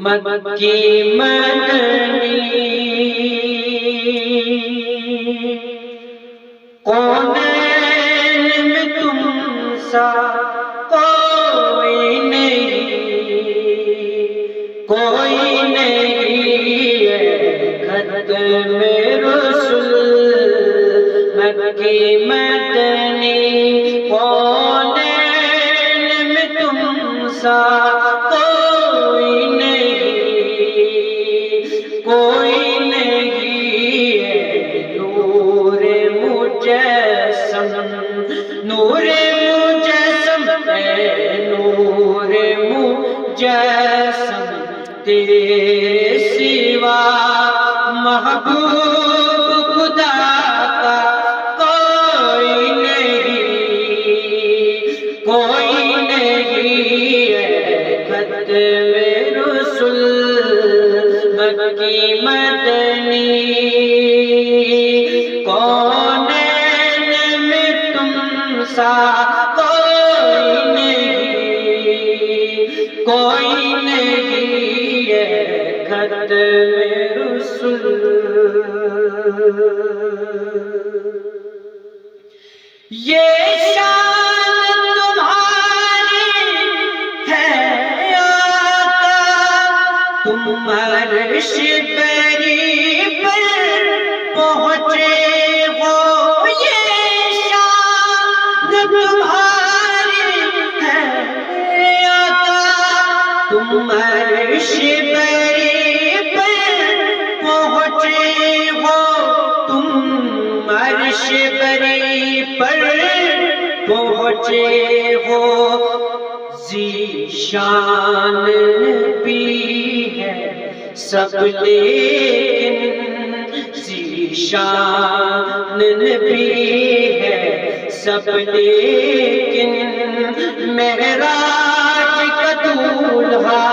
مکی مدنی کونین میں تم سا کوئی نہیں ہے ختم رسول مکی مدنی کونین میں تم سا کوئی نہیں ہے نور مجسم ہے نور مجسم تیرے سوا محبوب خدا کا کوئی نہیں ہے ختم رسول مکی مدنی کونین میں تم سا کوئی نہیں ہے ختم رسول یہ شان تمہاری ہے آقا تم عرش بری پر پہنچے ہو یہ شان تمہاری ہے آقا تم عرش بری پر پہنچے ہو تم عرش بری پر پہنچے ہو ذیشان نبی ہے سب لیکن ذیشان نبی ہے سب لیکن معراج کا دولہا